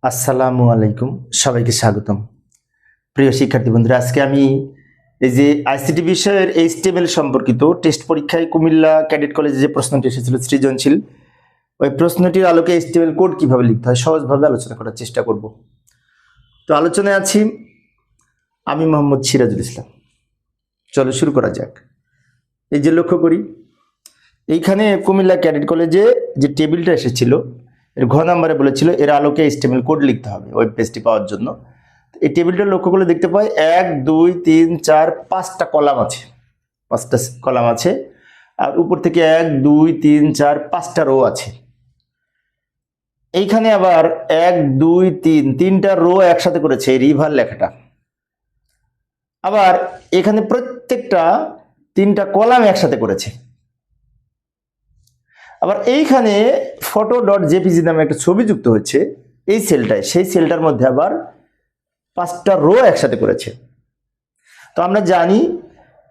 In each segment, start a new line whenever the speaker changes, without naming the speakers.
আসসালামু আলাইকুম, সবাইকে স্বাগতম। প্রিয় শিক্ষার্থী বন্ধুরা, আজকে আমি এই যে আইসিটি বিষয়ের এইচটিএমএল সম্পর্কিত টেস্ট পরীক্ষায় কুমিল্লা ক্যাডেট কলেজে যে প্রশ্নটি এসেছিল সৃজনশীল, ওই প্রশ্নটির আলোকে এইচটিএমএল কোড কিভাবে লিখতে হয় সহজভাবে আলোচনা করার চেষ্টা করব। তো আলোচনায় আছি আমি মোহাম্মদ সিরাজুল ইসলাম। চলো শুরু করা যাক। এই যে লক্ষ্য করি, এইখানে কুমিল্লা ক্যাডেট কলেজে যে টেবিলটা এসেছিল এর ঘ নাম্বারে বলেছিল এর আলোকে এইচটিএমএল কোড লিখতে হবে ওয়েব পেজটি পাওয়ার জন্য। এই টেবিলটা লক্ষ্য করলে দেখতে পাই 1 2 3 4 5টা কলাম আছে, 5টা কলাম আছে, আর উপর থেকে 1 2 3 4 5টা রো আছে। এইখানে আবার 1 2 3 তিনটা রো একসাথে করেছে এই রিভার লেখাটা। আবার এখানে প্রত্যেকটা তিনটা কলাম একসাথে করেছে। আবার এইখানে photo.jpg নামে একটা ছবি যুক্ত হচ্ছে এই সেলটায়, সেই সেলটার মধ্যে আবার 5টা রো একসাথে করেছে। তো আমরা জানি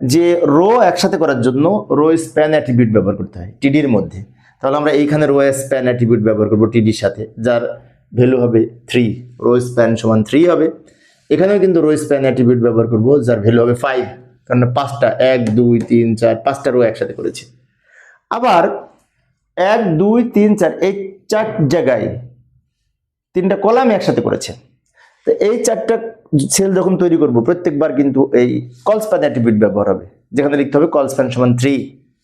যে রো একসাথে করার জন্য রো স্প্যান অ্যাট্রিবিউট ব্যবহার করতে হয় টিডির মধ্যে। তাহলে আমরা এইখানে রো স্প্যান অ্যাট্রিবিউট ব্যবহার করব টিডির সাথে, যার ভ্যালু হবে 3, রো স্প্যান সমান 3 হবে। এখানেও কিন্তু রো স্প্যান অ্যাট্রিবিউট ব্যবহার করব, যার ভ্যালু হবে 5, কারণ 5টা 1 2 3 4 5টা রো একসাথে করেছে। আবার 1 2 3 4 এই 4 জায়গায় তিনটা কলাম একসাথে করেছে। তো এই 4টা সেল যখন তৈরি করব প্রত্যেকবার কিন্তু এই কল স্প্যান অ্যাট্রিবিউট ব্যবহার হবে, যেখানে লিখতে হবে কল স্প্যান সমান 3,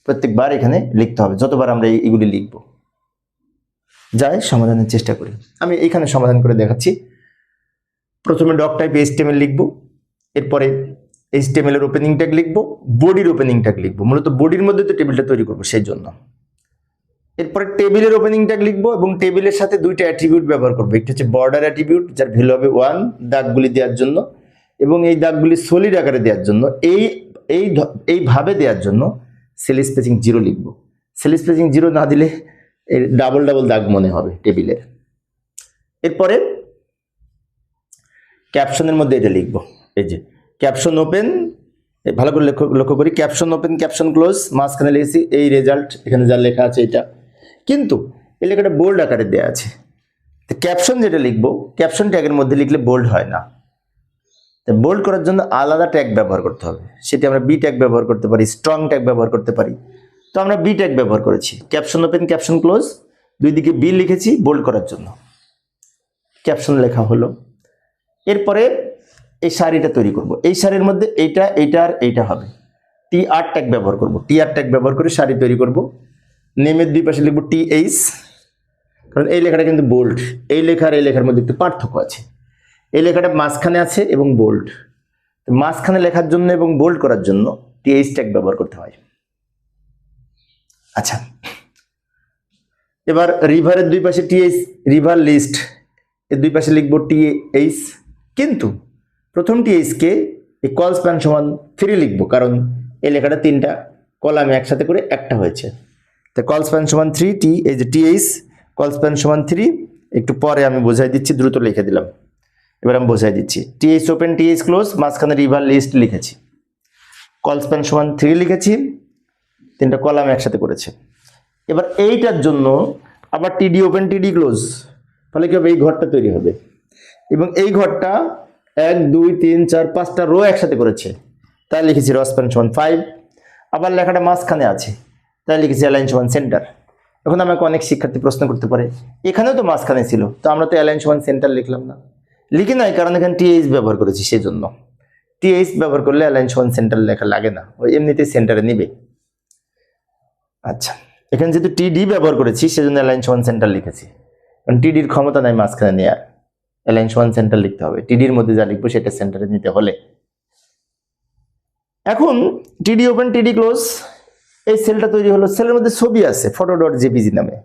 প্রত্যেকবার এখানে লিখতে হবে যতবার আমরা এইগুলি লিখব। যাই সমাধানের চেষ্টা করি। আমি এখানে সমাধান করে দেখাচ্ছি। প্রথমে ডক টাইপ এইচটিএমএল লিখব, এরপরে এইচটিএমএল এর ওপেনিং ট্যাগ লিখব, বডির ওপেনিং ট্যাগ লিখব, মূলত বডির মধ্যে তো টেবিলটা তৈরি করব সেই জন্য। এরপরে টেবিলের ওপেনিং ট্যাগ লিখবো এবং টেবিলের সাথে দুইটা অ্যাট্রিবিউট ব্যবহার করবো। একটা হচ্ছে বর্ডার অ্যাট্রিবিউট, যার ভ্যালু হবে 1 দাগগুলি দেওয়ার জন্য, এবং এই দাগগুলি সলিড আকারে দেওয়ার জন্য এইভাবে দেওয়ার জন্য সেল স্পেসিং 0 লিখবো। সেল স্পেসিং 0 না দিলে এর ডাবল ডাবল দাগ মনে হবে টেবিলের। এরপরে ক্যাপশনের মধ্যে এটা লিখবো, এই যে ক্যাপশন ওপেন, ভালো করে লক্ষ্য করি, ক্যাপশন ওপেন ক্যাপশন ক্লোজ, মাঝখানে লিখেছি এই রেজাল্ট, এখানে যা লেখা আছে এটা, কিন্তু এই লেখাটা বোল্ড আকারে দেওয়া আছে। তো ক্যাপশন যেটা লিখবো, ক্যাপশন ট্যাগের মধ্যে লিখলে বোল্ড হয় না, তো বোল্ড করার জন্য আলাদা ট্যাগ ব্যবহার করতে হবে। সেটি আমরা বি ট্যাগ ব্যবহার করতে পারি, স্ট্রং ট্যাগ ব্যবহার করতে পারি। তো আমরা বি ট্যাগ ব্যবহার করেছি, ক্যাপশন ওপেন ক্যাপশন ক্লোজ, দুই দিকে বি লিখেছি বোল্ড করার জন্য, ক্যাপশন লেখা হলো। এরপরে এই সারিটা তৈরি করব, এই সারির মধ্যে এইটা এইটা আর এইটা হবে, টি আর ট্যাগ ব্যবহার করব, টি আর ট্যাগ ব্যবহার করে সারি তৈরি করব। নেমের দুই পাশে লিখব TH, কারণ এই লেখাটা কিন্তু বোল্ড, এই লেখা আর এই লেখার মধ্যে একটু পার্থক্য আছে। এই লেখাটা মাঝখানে আছে এবং বোল্ড, মাঝখানে লেখার জন্য এবং বোল্ড করার জন্য TH ট্যাগ ব্যবহার করতে হয়। আচ্ছা, এবার রিভারের দুই পাশে TH, রিভার লিস্ট এর দুই পাশে লিখব TH, কিন্তু প্রথম TH কে এই কল স্প্যান সমান 3 লিখবো, কারণ এই লেখাটা তিনটা কলামে একসাথে করে একটা হয়েছে। তো কল স্প্যান সমান 3, টি এই যে TH কল স্প্যান সমান 3, একটু পরে আমি বোঝাই দিচ্ছি, দ্রুত লিখে দিলাম। এবার আমি বোঝাই দিচ্ছি, TH ওপেন TH ক্লোজ, মাঝখানে রিভার লিস্ট লিখেছি, কল স্প্যান সমান 3 লিখেছি, তিনটা কলাম একসাথে করেছে। এবার এইটার জন্য আবার TD ওপেন TD ক্লোজ, ফলে কি হবে, এই ঘরটা তৈরি হবে, এবং এই ঘরটা 1 2 3 4 5টা রো একসাথে করেছে, তাই লিখেছি রো স্প্যান সমান 5। আবার লেখাটা মাঝখানে আছে, তাই লিখেছি অ্যালাইন সমান সেন্টার। এখন আমাকে অনেক শিক্ষার্থী প্রশ্ন করতে পারে, এখানেও তো মাঝখানে ছিল, তো আমরা তো অ্যালাইন সমান সেন্টার লিখলাম না। লিখি নাই, কারণ এখানে TH ব্যবহার করেছি, সেই জন্য। TH ব্যবহার করলে অ্যালাইন সমান সেন্টার লেখা লাগে না, ওই এমনিতেই সেন্টারে নিবে। আচ্ছা, এখানে যেহেতু TD ব্যবহার করেছি সেজন্য অ্যালাইন সমান সেন্টার লিখেছি, কারণ TDর ক্ষমতা নাই মাঝখানে নেওয়ার, অ্যালাইন সমান সেন্টার লিখতে হবে, টিডির মধ্যে যা লিখবো সেটা সেন্টারে নিতে হলে। এখন TD ওপেন TD ক্লোজ, এই সেলটা তৈরি হলো, সেলের মধ্যে ছবি আছে photo.jpg নামে,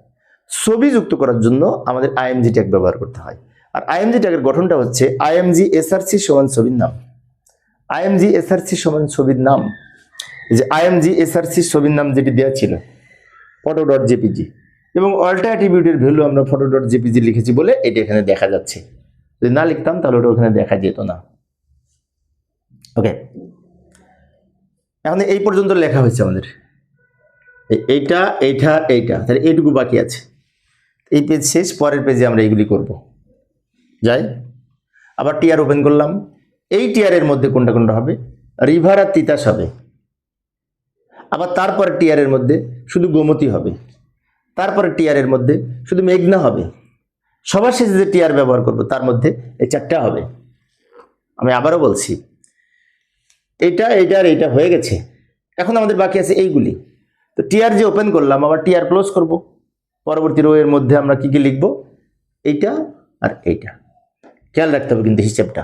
ছবি যুক্ত করার জন্য আমাদের IMG ট্যাগ ব্যবহার করতে হয়। আর IMG ট্যাগের গঠনটা হচ্ছে IMG SRC সমান ছবির নাম, IMG SRC সমান ছবির নাম। এই যে IMG SRC ছবির নাম যেটি দেওয়া ছিল photo.jpg, এবং অল্টা অ্যাট্রিবিউটের ভ্যালু আমরা photo.jpg লিখেছি বলে এটা এখানে দেখা যাচ্ছে, যদি না লিখতাম তাহলে ওটা ওখানে দেখা যেত না। ওকে, এখন এই পর্যন্ত লেখা হয়েছে আমাদের, এইটা এইটা এইটা, তাহলে এইটুকু বাকি আছে। এই পেজ শেষ, পরের পেজে আমরা এইগুলি করব। যায়। আবার টিআর ওপেন করলাম, এই টিআরের মধ্যে কোনটা কোনটা হবে, রিভার আর তিতাস হবে। আবার তারপরে টিআরের মধ্যে শুধু গোমতী হবে, তারপরে টিআরের মধ্যে শুধু মেঘনা হবে। সবার শেষে যে টিআর ব্যবহার করব তার মধ্যে এই চারটা হবে। আমি আবারও বলছি, এটা এইটা আর এইটা হয়ে গেছে, এখন আমাদের বাকি আছে এইগুলি। তো টিআর যে ওপেন করলাম, আবার টিআর ক্লোজ করব। পরবর্তী রো এর মধ্যে আমরা কি কি লিখব, এইটা আর এইটা। খেয়াল রাখতে হবে কিন্তু হিসেবটা।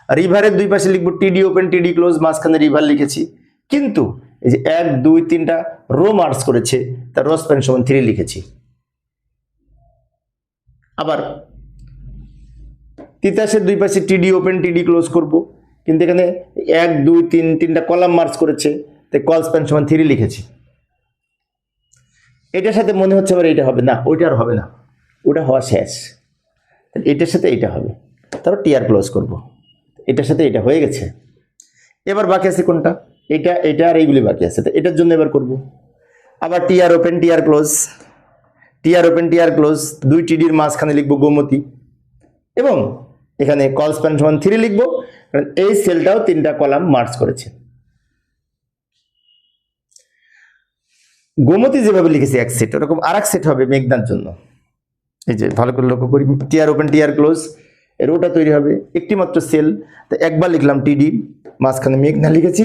রিভারের দুই পাশে লিখবো টিডি ওপেন টিডি ক্লোজ, মাঝখানে রিভার লিখেছি, কিন্তু এই যে 1 2 3টা রো মার্কস করেছে, তার রো স্প্যান সমান 3 লিখেছি। আবার তিতাসের দুই পাশে টিডি ওপেন টিডি ক্লোজ করব, কিন্তু এখানে 1 2 3 3টা কলাম মার্কস করেছে, তাই কল স্প্যান সমান 3 লিখেছি। এটার সাথে মনে হচ্ছে আবার এটা হবে না, ওইটা আর হবে না, ওটা হওয়া শেষ। এটার সাথে এটা হবে, তারপর টিআর ক্লোজ করব। এটার সাথে এটা হয়ে গেছে। এবার বাকি আছে কোনটা, এটা এটা আর এইগুলি বাকি আছে। তো এটার জন্য এবার করব আবার TR open TR close, TR open TR close, দুই টিডির মাঝখানে লিখবো গোমতী, এবং এখানে কল স্প্যান সমান 3 লিখবো, কারণ এই সেলটাও 3টা কলাম মার্চ করেছে। গোমতী যেভাবে লিখেছি এক সেট, ওরকম আর এক সেট হবে মেঘনার জন্য। এই যে ভালো করে লক্ষ্য করি, টিআর ওপেন টিআর ক্লোজ, এর ওটা তৈরি হবে একটি মাত্র সেল। তো একবার লিখলাম টিডি, মাঝখানে মেঘনা লিখেছি,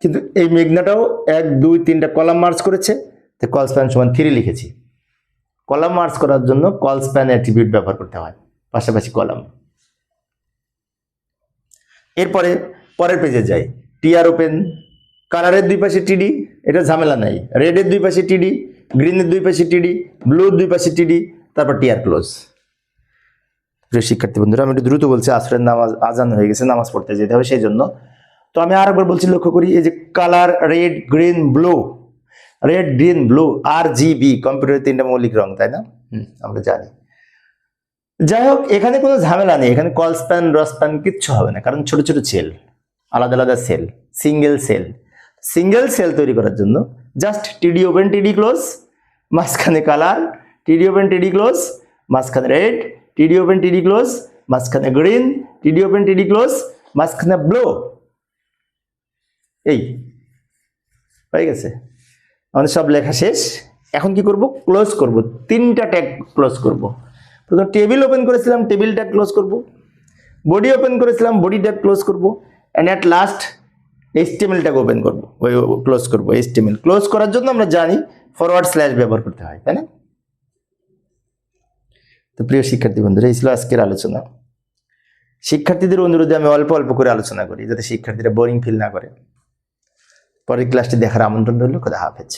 কিন্তু এই মেঘনাটাও 1 2 3টা কলাম মার্চ করেছে, তো কল স্প্যান সমান 3 লিখেছি। কলাম মার্চ করার জন্য কল স্প্যান অ্যাট্রিবিউট ব্যবহার করতে হয়, পাশাপাশি কলাম। এরপরে পরের পেজে যাই, টিআর ওপেন, কালারের দুই পাশে টিডি, এটা ঝামেলা নাই। রেডের দুই পাশে টিডি, গ্রিনের দুই পাশে টিডি, ব্লুর দুই পাশে টিডি, তারপর টিআর ক্লোজ। প্রিয় শিক্ষার্থী বন্ধুরা, আমি একটু দ্রুত বলছি, আসরের নামাজ আজান হয়ে গেছে, নামাজ পড়তে যেতে হবে সেই জন্য। তো আমি আরেকবার বলছি, লক্ষ্য করি, এই যে colour red green blue, red green blue RGB, কম্পিউটারের 3টা মৌলিক রং, তাই না? আমরা জানি। যাই হোক, এখানে কোনো ঝামেলা নেই, এখানে কল স্প্যান র স্প্যান কিচ্ছু হবে না, কারণ ছোট ছোট সেল, আলাদা আলাদা cell, single cell. Single cell তৈরি করার জন্য জাস্ট টিডি ওপেন টিডি ক্লোজ, মাঝখানে কালার, টিডি ওপেন টিডি ক্লোজ, মাঝখানে রেড, টিডি ওপেন টিডি ক্লোজ, মাঝখানে গ্রিন, টিডি ওপেন টিডি ক্লোজ, মাঝখানে ব্লু। এই হয়ে গেছে, আমাদের সব লেখা শেষ। এখন কি করব, ক্লোজ করব, 3টা ট্যাগ ক্লোজ করব। প্রথম টেবিল ওপেন করেছিলাম, টেবিল ট্যাগ ক্লোজ করব। বডি ওপেন করেছিলাম, বডি ট্যাগ ক্লোজ করব। And at last HTML tag open করব, ওই ক্লোজ করব। HTML ক্লোজ করার জন্য আমরা জানি ফরওয়ার্ড স্ল্যাশ ব্যবহার করতে হয়, তাই না? তো প্রিয় শিক্ষার্থী বন্ধুরা, এই ছিল আজকের আলোচনা। শিক্ষার্থীদের অনুরোধে আমি অল্প অল্প করে আলোচনা করি, যাতে শিক্ষার্থীরা বোরিং ফিল না করে। পরের ক্লাসটি দেখার আমন্ত্রণ রইল। খোদা হাফেজ।